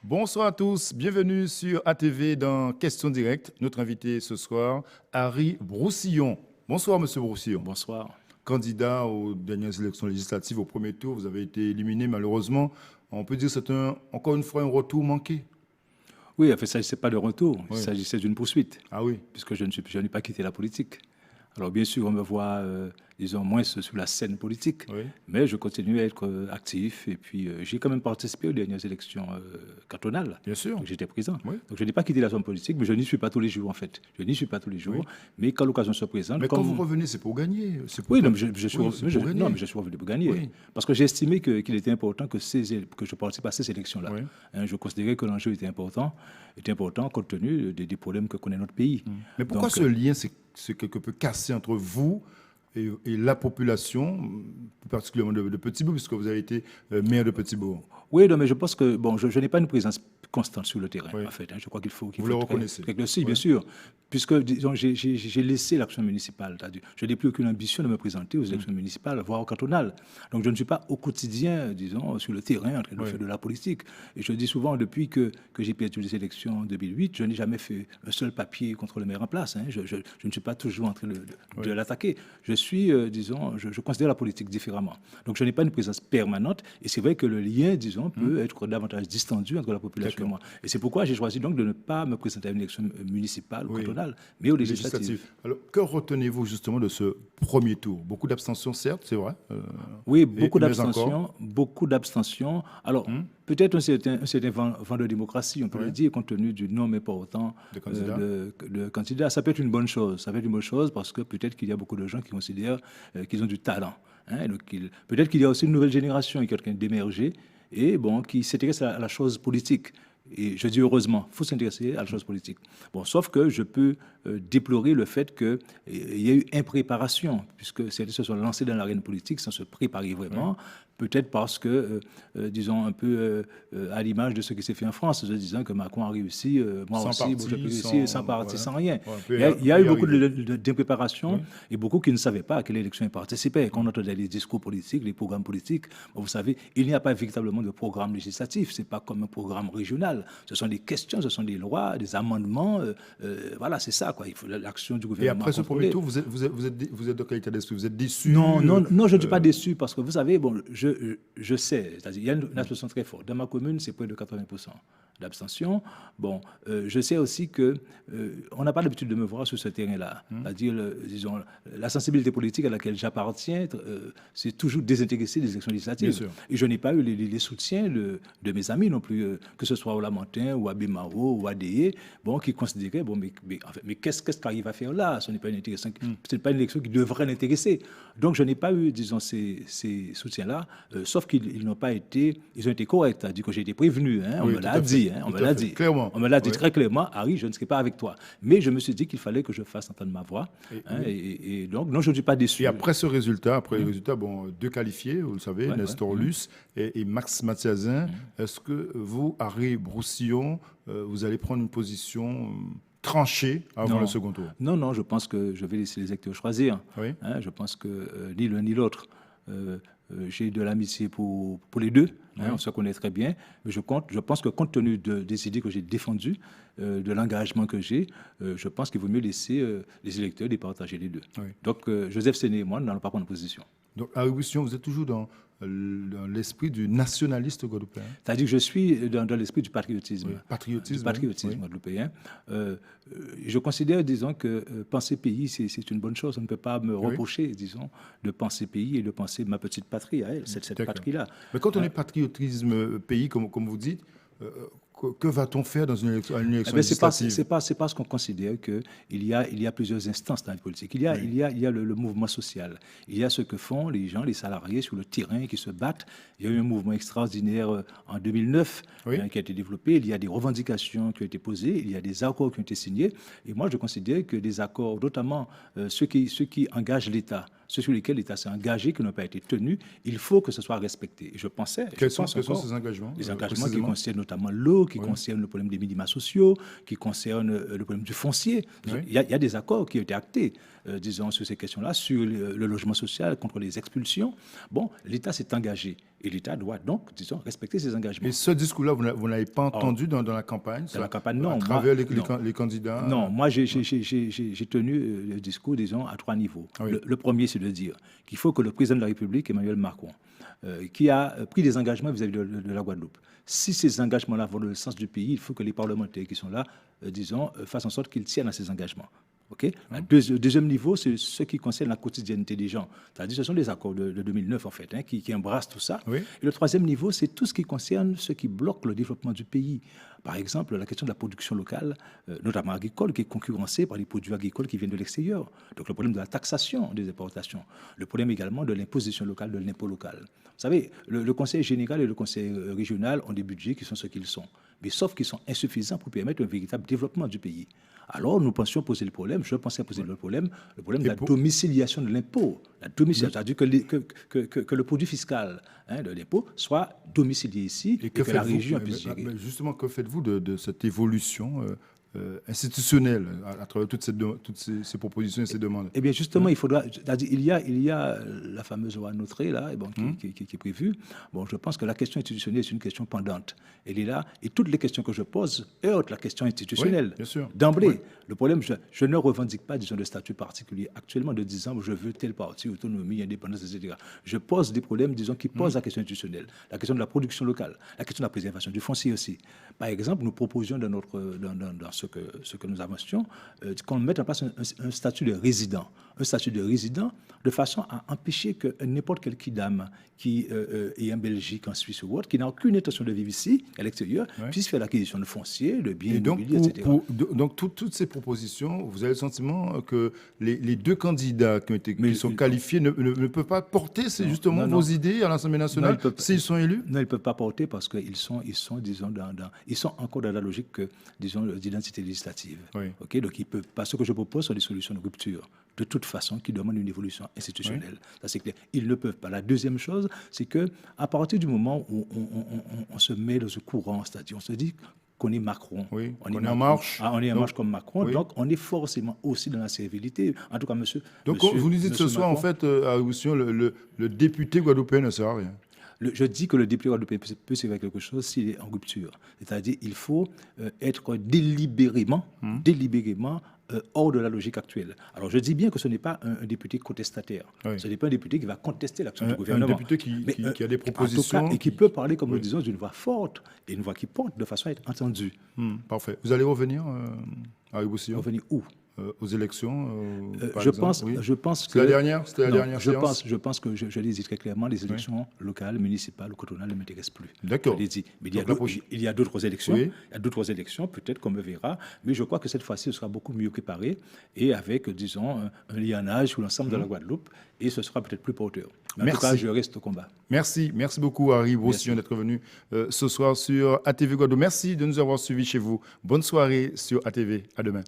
Bonsoir à tous, bienvenue sur ATV dans Question Directe. Notre invité ce soir, Harry Broussillon. Bonsoir Monsieur Broussillon. Bonsoir. Candidat aux dernières élections législatives au premier tour, vous avez été éliminé malheureusement. On peut dire que c'est encore une fois un retour manqué. Oui, en fait, ça ne s'agissait pas de retour, Oui. il s'agissait d'une poursuite. Ah oui. Puisque je n'ai pas quitté la politique. Alors bien sûr, on me voit, disons, moins sur la scène politique, Oui. mais je continue à être actif. Et puis, j'ai quand même participé aux dernières élections cantonales. Bien sûr. Donc, j'étais présent. Oui. Donc, je n'ai pas quitté la scène politique, mais je n'y suis pas tous les jours, en fait. Je n'y suis pas tous les jours, Oui. mais quand l'occasion se présente... Mais quand vous revenez, c'est pour gagner. Oui, non, mais je suis revenu pour gagner. Oui. Parce que j'ai estimé qu'il était important que je participe à ces élections-là. Oui. Je considérais que l'enjeu était important compte tenu des problèmes que connaît notre pays. Mais pourquoi ce lien c'est quelque peu cassé entre vous et la population, plus particulièrement de Petit-Bourg, puisque vous avez été maire de Petit-Bourg? Oui, non, mais je pense que je n'ai pas une présence constante sur le terrain, Oui. en fait. Je crois qu'il faut... Vous le reconnaissez? Si, bien sûr. Puisque, disons, j'ai laissé l'action municipale. C'est-à-dire, je n'ai plus aucune ambition de me présenter aux élections municipales, voire au cantonal. Donc, je ne suis pas au quotidien, disons, sur le terrain en train de faire de la politique. Et je dis souvent, depuis que j'ai perdu les élections en 2008, je n'ai jamais fait un seul papier contre le maire en place. Je ne suis pas toujours en train de l'attaquer. Je suis, disons, je considère la politique différemment. Donc, je n'ai pas une présence permanente. Et c'est vrai que le lien, disons, peut être davantage distendu entre la population et moi. Et c'est pourquoi j'ai choisi donc de ne pas me présenter à une élection municipale ou cantonale, mais aux législatives. Alors, que retenez-vous justement de ce premier tour? Beaucoup d'abstention, certes, c'est vrai. Oui, beaucoup d'abstention. Alors, peut-être un certain vent de démocratie, on peut le dire, compte tenu du nombre important de candidats. Ça peut être une bonne chose. Ça peut être une bonne chose parce que peut-être qu'il y a beaucoup de gens qui considèrent qu'ils ont du talent. Peut-être qu'il y a aussi une nouvelle génération qui est en train d'émerger et qui s'intéresse à la chose politique. Et je dis heureusement, il faut s'intéresser à la chose politique. Sauf que je peux déplorer le fait qu'il y a eu impréparation, puisque certains se sont lancés dans l'arène politique sans se préparer vraiment. Peut-être parce que, disons, un peu à l'image de ce qui s'est fait en France, se disant que Macron a réussi, moi aussi, je peux réussir sans parti, sans rien. Il y a eu beaucoup d'impréparation et beaucoup qui ne savaient pas à quelle élection ils participaient. Quand on entendait les discours politiques, les programmes politiques, vous savez, il n'y a pas véritablement de programme législatif. Ce n'est pas comme un programme régional. Ce sont des questions, ce sont des lois, des amendements. Voilà, c'est ça, quoi. Il faut l'action du gouvernement. Et après ce premier tour, vous êtes de quel état d'esprit? Vous êtes déçu? Non, je ne suis pas déçu parce que vous savez, je sais, c'est-à-dire il y a une abstention très forte. Dans ma commune, c'est près de 80% d'abstention. Je sais aussi que on n'a pas l'habitude de me voir sur ce terrain-là. C'est-à-dire, disons, la sensibilité politique à laquelle j'appartiens, c'est toujours désintéressé des élections législatives. Et je n'ai pas eu les soutiens de mes amis non plus, que ce soit au Lamentin ou à Bémaro ou à Déé, qui considéraient, mais qu'est-ce qu'il arrive à faire là? Ce n'est pas une élection qui devrait l'intéresser. Donc, je n'ai pas eu, disons, ces soutiens-là, sauf qu'ils n'ont pas été, ils ont été corrects. C'est-à-dire que j'ai été prévenu, on me l'a dit. On me l'a dit. Clairement. On me l'a dit très clairement, Harry, je ne serai pas avec toi. Mais je me suis dit qu'il fallait que je fasse entendre ma voix. Et donc, non, je ne suis pas déçu. Et après ce résultat, deux qualifiés, vous le savez, Nestor Luce et Max Mathiazin, est-ce que vous, Harry Broussillon, vous allez prendre une position tranchée avant le second tour? Non, je pense que je vais laisser les électeurs choisir. Je pense que ni l'un ni l'autre. J'ai de l'amitié pour les deux, on se connaît très bien, mais je pense que compte tenu des idées que j'ai défendues, de l'engagement que j'ai, je pense qu'il vaut mieux laisser les électeurs départager les deux. Donc, Joseph Séné et moi, nous n'allons pas prendre position. Donc, Harry Broussillon, vous êtes toujours dans l'esprit du nationaliste guadeloupéen? C'est-à-dire que je suis dans l'esprit du patriotisme. Patriotisme guadeloupéen. Je considère, disons, que penser pays, c'est une bonne chose. On ne peut pas me reprocher, disons, de penser pays et de penser ma petite patrie à elle, cette patrie-là. Mais quand on est patriotisme pays, comme vous dites, que va-t-on faire dans une élection législative? C'est parce qu'on considère qu'il y a plusieurs instances dans la politique. Il y a le mouvement social. Il y a ce que font les gens, les salariés sur le terrain qui se battent. Il y a eu un mouvement extraordinaire en 2009 qui a été développé. Il y a des revendications qui ont été posées. Il y a des accords qui ont été signés. Et moi, je considère que des accords, notamment ceux qui engagent l'État, ceux sur lesquels l'État s'est engagé, qui n'ont pas été tenus, il faut que ce soit respecté. Et je pensais... Quels sont ces engagements? Les engagements qui concernent notamment l'eau, qui concernent le problème des minima sociaux, qui concernent le problème du foncier. Il y a des accords qui ont été actés. disons, sur ces questions-là, sur le logement social, contre les expulsions. Bon, l'État s'est engagé. Et l'État doit donc, disons, respecter ses engagements. Et ce discours-là, vous n'avez pas entendu dans la campagne? Dans la campagne, non. À travers les candidats? Non, moi, j'ai tenu le discours, disons, à 3 niveaux. Oui. Le premier, c'est de dire qu'il faut que le président de la République, Emmanuel Macron, qui a pris des engagements vis-à-vis de la Guadeloupe, si ces engagements-là vont dans le sens du pays, il faut que les parlementaires qui sont là, disons, fassent en sorte qu'ils tiennent à ces engagements. Okay? Le deuxième niveau, c'est ce qui concerne la quotidienneté des gens. C'est-à-dire, ce sont les accords de 2009, en fait, qui embrassent tout ça. Oui. Et le troisième niveau, c'est tout ce qui concerne ce qui bloque le développement du pays. Par exemple, la question de la production locale, notamment agricole, qui est concurrencée par les produits agricoles qui viennent de l'extérieur. Donc, le problème de la taxation des importations. Le problème également de l'imposition locale, de l'impôt local. Vous savez, le Conseil général et le Conseil régional ont des budgets qui sont ce qu'ils sont. Mais sauf qu'ils sont insuffisants pour permettre un véritable développement du pays. Alors, nous pensions poser le problème, je pensais poser le problème de la domiciliation de l'impôt. La domiciliation, c'est-à-dire que le produit fiscal de l'impôt soit domicilié ici et que la région puisse gérer. Justement, que faites-vous de cette évolution institutionnelle à travers toutes ces propositions et ces demandes? Eh bien, justement, il faudra. C'est-à-dire, il y a la fameuse loi Notré, là, qui est prévue. Bon, je pense que la question institutionnelle est une question pendante. Elle est là, et toutes les questions que je pose heurtent la question institutionnelle. Oui, bien sûr. D'emblée, oui. Le problème, je ne revendique pas, disons, de statut particulier actuellement de disant je veux tel parti, autonomie, indépendance, etc. Je pose des problèmes, disons, qui posent la question institutionnelle, la question de la production locale, la question de la préservation du foncier aussi. Par exemple, nous proposions dans ce que nous avancions, qu'on mette en place un statut de résident. Un statut de résident de façon à empêcher que n'importe quel kidam qui est en Belgique, en Suisse ou autre, qui n'a aucune intention de vivre ici, à l'extérieur, puisse faire l'acquisition de foncier, de biens immobiliers, etc. Donc, toutes ces propositions, vous avez le sentiment que les deux candidats qui sont qualifiés ne peuvent pas porter justement vos idées à l'Assemblée nationale s'ils sont élus? Non, ils ne peuvent pas porter parce qu'ils sont disons, ils sont encore dans la logique, disons, d'identité législative. Oui. Okay? Donc, ils peuvent pas. Ce que je propose sont des solutions de rupture, de toute façon, qui demandent une évolution institutionnelle. Oui. Ça, c'est clair. Ils ne peuvent pas. La deuxième chose, c'est qu'à partir du moment où on se met dans ce courant, c'est-à-dire on se dit qu'on est Macron. Oui, on est en marche. On est en marche comme Macron, donc on est forcément aussi dans la servilité. En tout cas, monsieur. Donc, vous nous dites ce soir, en fait, à Roussillon, le député guadeloupéen ne sert à rien. Je dis que le député guadeloupéen peut servir à quelque chose s'il est en rupture. C'est-à-dire qu'il faut être délibérément hors de la logique actuelle. Alors, je dis bien que ce n'est pas un député contestataire. Oui. Ce n'est pas un député qui va contester l'action du gouvernement. Un député qui a des propositions. En tout cas, et qui peut parler, comme nous disons, d'une voix forte et une voix qui porte de façon à être entendue. Parfait. Vous allez revenir à Roussillon? Revenir où? Aux élections, je pense que c'était la dernière séance. Je pense que je l'ai dit très clairement, les élections locales, municipales ou cantonales ne m'intéressent plus. D'accord. Je l'ai dit. Mais il y a d'autres élections. Oui. Il y a d'autres élections, peut-être qu'on me verra. Mais je crois que cette fois-ci, ce sera beaucoup mieux préparé et avec, disons, un lionnage sur l'ensemble de la Guadeloupe et ce sera peut-être plus porteur. Mais en tout cas, je reste au combat. Merci beaucoup, Harry Roussillon, d'être venu ce soir sur ATV Guadeloupe. Merci de nous avoir suivis chez vous. Bonne soirée sur ATV. À demain.